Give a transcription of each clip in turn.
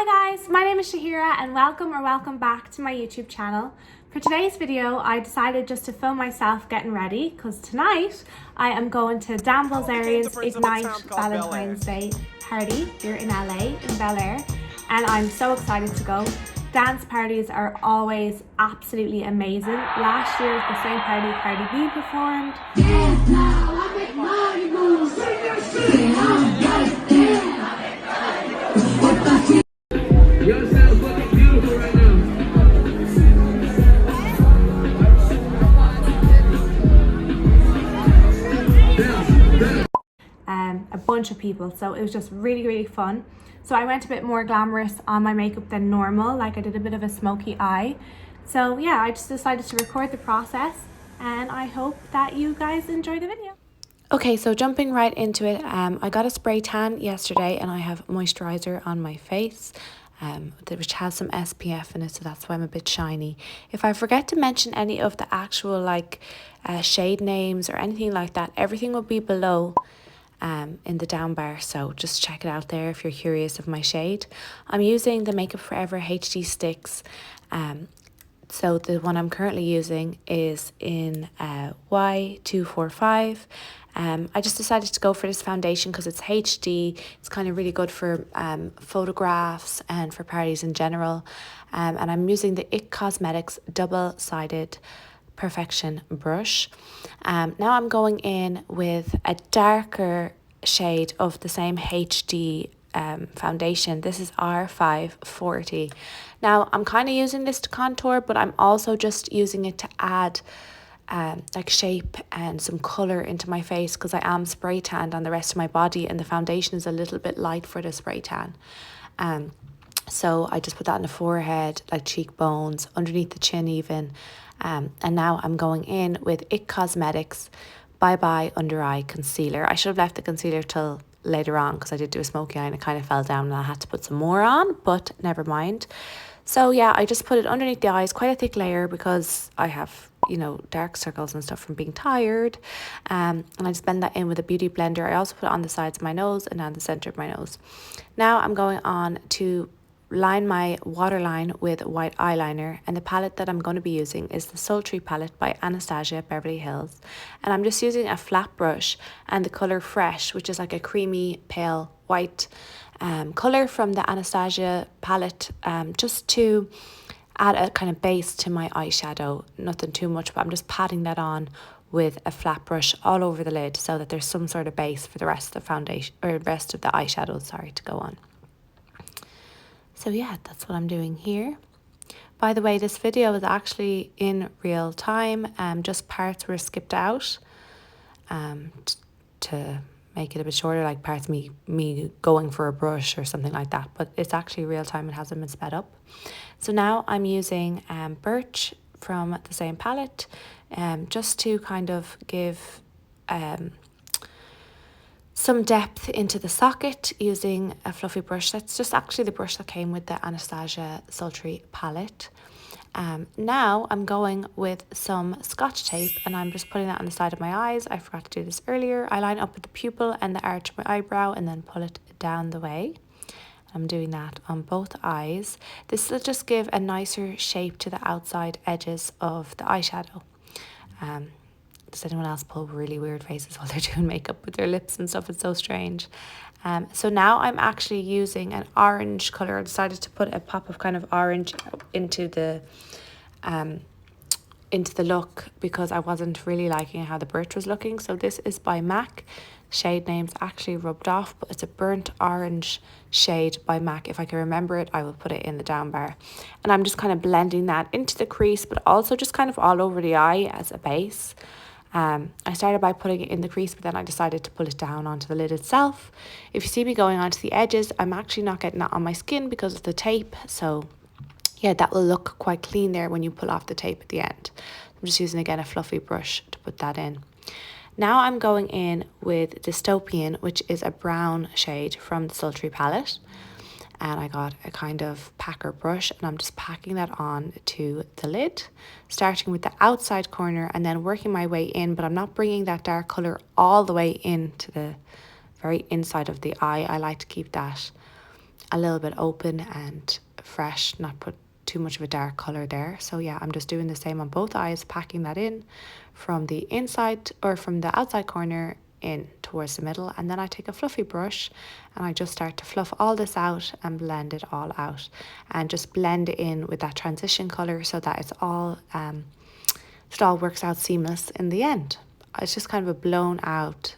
Hi guys, my name is Shahira and welcome back to my YouTube channel. For today's video, I decided just to film myself getting ready because tonight I am going to Dan Bilzerian's Ignite Valentine's Day party here in LA, in Bel Air, and I'm so excited to go. Dance parties are always absolutely amazing. Last year at the same party, Cardi B performed. Dance now, I make money moves. Sing your shit, I'm right there. Y'all sound fucking beautiful right now. A bunch of people, so it was just really fun. So I went a bit more glamorous on my makeup than normal, like I did a bit of a smoky eye. So yeah, I just decided to record the process and I hope that you guys enjoy the video. Okay, so jumping right into it, I got a spray tan yesterday and I have moisturizer on my face, which has some SPF in it, so that's why I'm a bit shiny. If I forget to mention any of the actual shade names or anything like that, everything will be below in the down bar, so just check it out there if you're curious of my shade. I'm using the Makeup Forever HD sticks. So the one I'm currently using is in Y245. I just decided to go for this foundation because it's HD. It's kind of really good for photographs and for parties in general. And I'm using the IT Cosmetics double-sided Perfection brush. Now I'm going in with a darker shade of the same HD foundation. This is R540. Now I'm kind of using this to contour, but I'm also just using it to add shape and some color into my face because I am spray tanned on the rest of my body and the foundation is a little bit light for the spray tan. So I just put that in the forehead, like cheekbones, underneath the chin even. And now I'm going in with IT Cosmetics Bye Bye Under Eye Concealer. I should have left the concealer till later on because I did do a smoky eye and it kind of fell down and I had to put some more on, but never mind. So yeah, I just put it underneath the eyes, quite a thick layer because I have, dark circles and stuff from being tired. And I just blend that in with a beauty blender. I also put it on the sides of my nose and down the center of my nose. Now I'm going on to line my waterline with white eyeliner, and the palette that I'm going to be using is the Sultry palette by Anastasia, Beverly Hills. And I'm just using a flat brush and the colour Fresh, which is like a creamy pale white colour from the Anastasia palette, just to add a kind of base to my eyeshadow. Nothing too much, but I'm just patting that on with a flat brush all over the lid so that there's some sort of base for the rest of the foundation, or rest of the eyeshadow, to go on. So yeah, that's what I'm doing here. By the way, this video is actually in real time. Just parts were skipped out to make it a bit shorter, like parts me going for a brush or something like that. But it's actually real time. It hasn't been sped up. So now I'm using Birch from the same palette, just to kind of give some depth into the socket using a fluffy brush. That's just actually the brush that came with the Anastasia Sultry palette. Now I'm going with some Scotch tape and I'm just putting that on the side of my eyes. I forgot to do this earlier. I line up with the pupil and the arch of my eyebrow and then pull it down the way. I'm doing that on both eyes. This will just give a nicer shape to the outside edges of the eyeshadow. Does anyone else pull really weird faces while they're doing makeup with their lips and stuff? It's so strange. So now I'm actually using an orange colour. I decided to put a pop of kind of orange into the look because I wasn't really liking how the Birch was looking. So this is by MAC. Shade name's actually rubbed off, but it's a burnt orange shade by MAC. If I can remember it, I will put it in the down bar. And I'm just kind of blending that into the crease, but also just kind of all over the eye as a base. I started by putting it in the crease, but then I decided to pull it down onto the lid itself. If you see me going onto the edges, I'm actually not getting that on my skin because of the tape. So yeah, that will look quite clean there when you pull off the tape at the end. I'm just using, again, a fluffy brush to put that in. Now I'm going in with Dystopian, which is a brown shade from the Sultry palette. And I got a kind of packer brush and I'm just packing that on to the lid, starting with the outside corner and then working my way in, but I'm not bringing that dark colour all the way into the very inside of the eye. I like to keep that a little bit open and fresh, not put too much of a dark colour there. So yeah, I'm just doing the same on both eyes, packing that in from the inside or from the outside corner in towards the middle, and then I take a fluffy brush and I just start to fluff all this out and blend it all out, and just blend it in with that transition colour so that it all works out seamless in the end. It's just kind of a blown out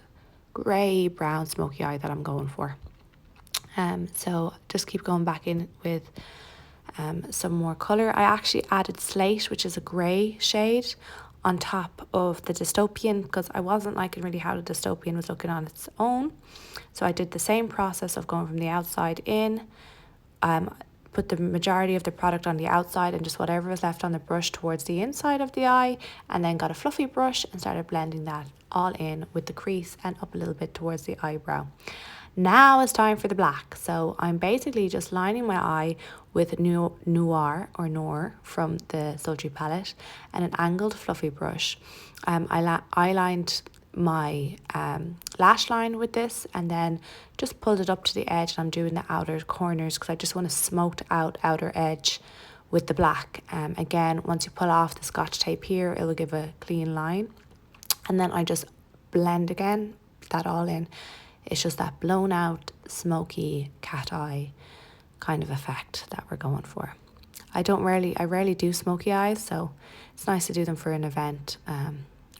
grey brown smoky eye that I'm going for. So just keep going back in with some more colour. I actually added slate, which is a grey shade, on top of the dystopian because I wasn't liking really how the dystopian was looking on its own. So I did the same process of going from the outside in, put the majority of the product on the outside and just whatever was left on the brush towards the inside of the eye, and then got a fluffy brush and started blending that all in with the crease and up a little bit towards the eyebrow. Now it's time for the black. So I'm basically just lining my eye with Noir from the Sultry palette and an angled fluffy brush. I lined my lash line with this and then just pulled it up to the edge, and I'm doing the outer corners because I just want a smoked out outer edge with the black. Again, once you pull off the scotch tape here, it will give a clean line, and then I just blend again that all in. It's just that blown out smoky cat eye kind of effect that we're going for. I rarely do smoky eyes, so it's nice to do them for an event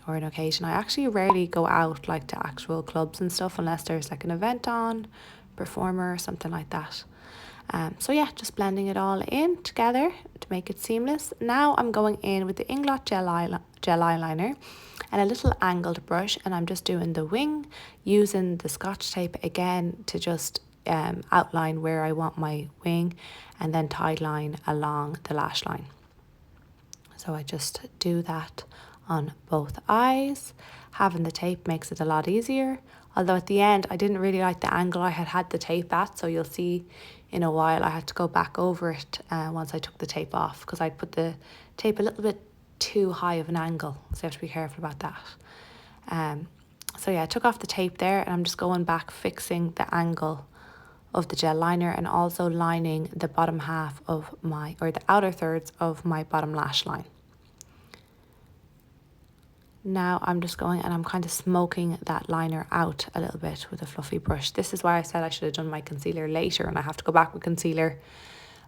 or an occasion. I actually rarely go out like to actual clubs and stuff unless there's like an event on, performer or something like that. So yeah, just blending it all in together to make it seamless. Now I'm going in with the Inglot gel eyeliner and a little angled brush, and I'm just doing the wing using the scotch tape again to just outline where I want my wing, and then tie line along the lash line. So I just do that on both eyes. Having the tape makes it a lot easier, although at the end I didn't really like the angle I had the tape at, so you'll see in a while I had to go back over it once I took the tape off because I put the tape a little bit too high of an angle, so you have to be careful about that. So yeah, I took off the tape there, and I'm just going back fixing the angle of the gel liner and also lining the bottom half of the outer thirds of my bottom lash line. Now I'm just going and I'm kind of smoking that liner out a little bit with a fluffy brush. This is why I said I should have done my concealer later, and I have to go back with concealer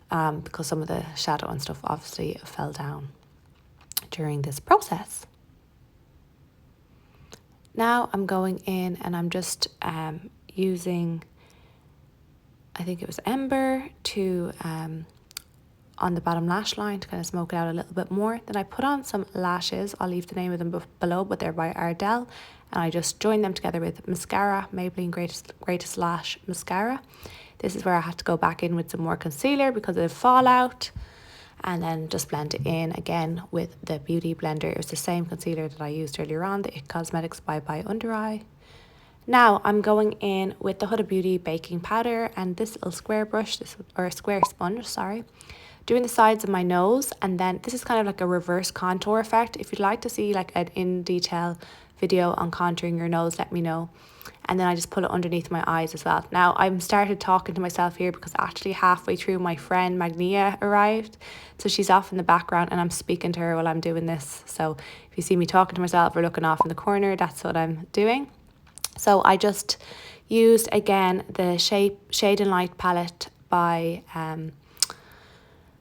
because some of the shadow and stuff obviously fell down during this process. Now I'm going in and I'm just using, I think it was Ember, to on the bottom lash line to kind of smoke it out a little bit more. Then I put on some lashes. I'll leave the name of them below, but they're by Ardell, and I just joined them together with mascara, Maybelline Greatest Lash Mascara. This is where I had to go back in with some more concealer because of the fallout, and then just blend it in again with the Beauty Blender. It was the same concealer that I used earlier on, the IT Cosmetics Bye Bye Under Eye. Now I'm going in with the Huda Beauty baking powder and this little square brush, or a square sponge, sorry, doing the sides of my nose, and then this is kind of like a reverse contour effect. If you'd like to see like an in detail video on contouring your nose, let me know. And then I just pull it underneath my eyes as well. Now I'm started talking to myself here because actually halfway through my friend Magnia arrived, so she's off in the background and I'm speaking to her while I'm doing this. So if you see me talking to myself or looking off in the corner, that's what I'm doing. So I just used again the Shade and Light palette by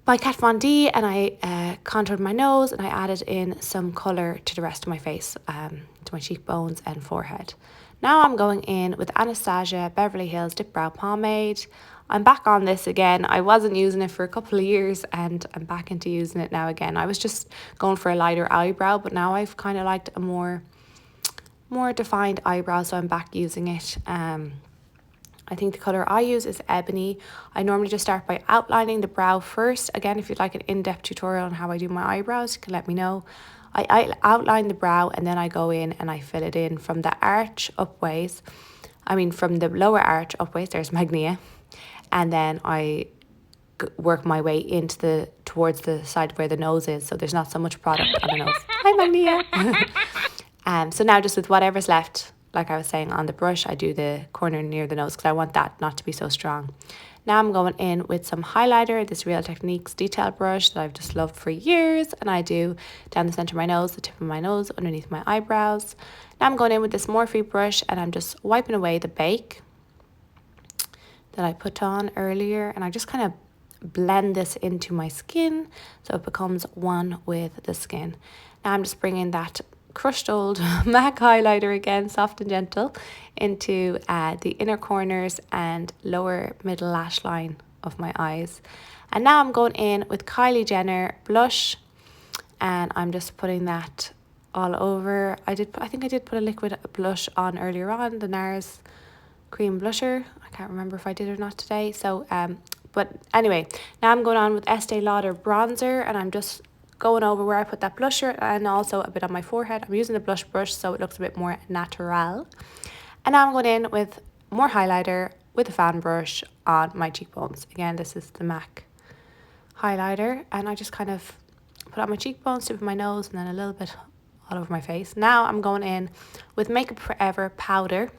Kat Von D, and I contoured my nose and I added in some colour to the rest of my face, to my cheekbones and forehead. Now I'm going in with Anastasia Beverly Hills Dip Brow Pomade. I'm back on this again. I wasn't using it for a couple of years and I'm back into using it now again. I was just going for a lighter eyebrow, but now I've kind of liked a more defined eyebrow, so I'm back using it. I think the colour I use is ebony. I normally just start by outlining the brow first. Again, if you'd like an in-depth tutorial on how I do my eyebrows, you can let me know. I outline the brow and then I go in and I fill it in from the arch upways. From the lower arch upways, there's Magnia. And then I work my way into towards the side where the nose is, so there's not so much product on the nose. Hi, Magnia. So now just with whatever's left like I was saying, on the brush, I do the corner near the nose because I want that not to be so strong. Now I'm going in with some highlighter, this Real Techniques detail brush that I've just loved for years, and I do down the center of my nose, the tip of my nose, underneath my eyebrows. Now I'm going in with this Morphe brush and I'm just wiping away the bake that I put on earlier, and I just kind of blend this into my skin so it becomes one with the skin. Now I'm just bringing that crushed old MAC highlighter again, soft and gentle, into the inner corners and lower middle lash line of my eyes. And now I'm going in with Kylie Jenner blush, and I'm just putting that all over. I think I did put a liquid blush on earlier on, the Nars cream blusher. I can't remember if I did or not today. So but anyway, now I'm going on with Estee Lauder bronzer, and I'm just going over where I put that blusher and also a bit on my forehead. I'm using the blush brush so it looks a bit more natural. And now I'm going in with more highlighter with a fan brush on my cheekbones. Again, this is the MAC highlighter, and I just kind of put on my cheekbones, tip of my nose, and then a little bit all over my face. Now I'm going in with Makeup Forever powder.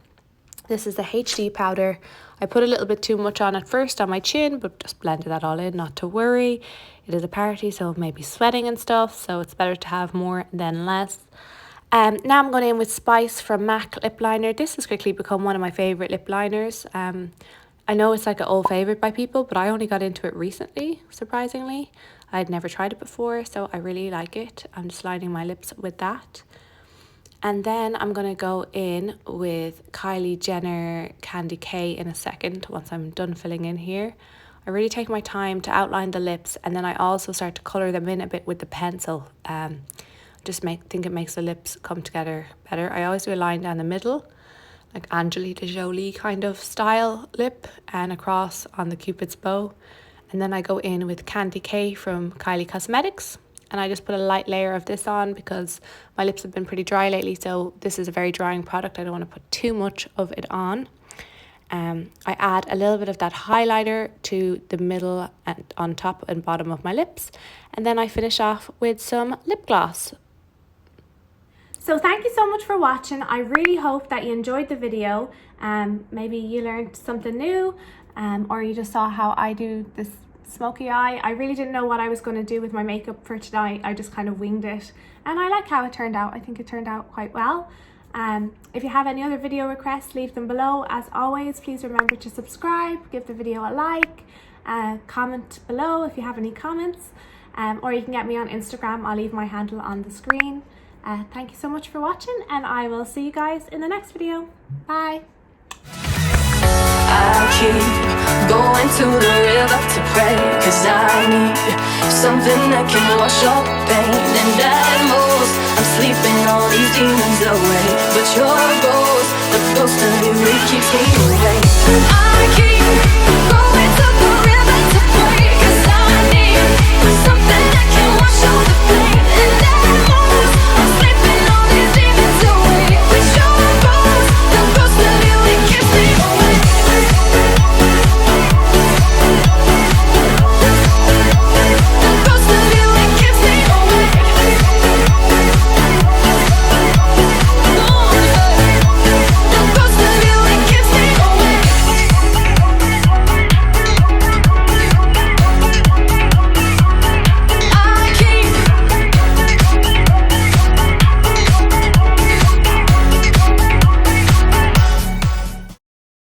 This is the HD powder. I put a little bit too much on at first on my chin, but just blended that all in, not to worry. It is a party, so it may be sweating and stuff, so it's better to have more than less. Now I'm going in with Spice from MAC lip liner. This has quickly become one of my favourite lip liners. I know it's like an old favourite by people, but I only got into it recently, surprisingly. I'd never tried it before, so I really like it. I'm just lining my lips with that. And then I'm going to go in with Kylie Jenner Candy K in a second, once I'm done filling in here. I really take my time to outline the lips, and then I also start to colour them in a bit with the pencil. Think it makes the lips come together better. I always do a line down the middle, like Angelina Jolie kind of style lip, and across on the Cupid's bow. And then I go in with Candy K from Kylie Cosmetics, and I just put a light layer of this on because my lips have been pretty dry lately, so this is a very drying product. I don't want to put too much of it on. I add a little bit of that highlighter to the middle and on top and bottom of my lips, and then I finish off with some lip gloss. So thank you so much for watching. I really hope that you enjoyed the video. Maybe you learned something new, or you just saw how I do this smoky eye. I really didn't know what I was going to do with my makeup for tonight. I just kind of winged it, and I like how it turned out. I think it turned out quite well. If you have any other video requests, leave them below. As always, please remember to subscribe, give the video a like, comment below if you have any comments, or you can get me on Instagram. I'll leave my handle on the screen. Thank you so much for watching, and I will see you guys in the next video. Bye. I keep going to the river to pray, 'cause I need something that can wash all the pain. And at most, I'm sleeping all these demons away, but your ghost, the ghost of you, it keeps me awake. I keep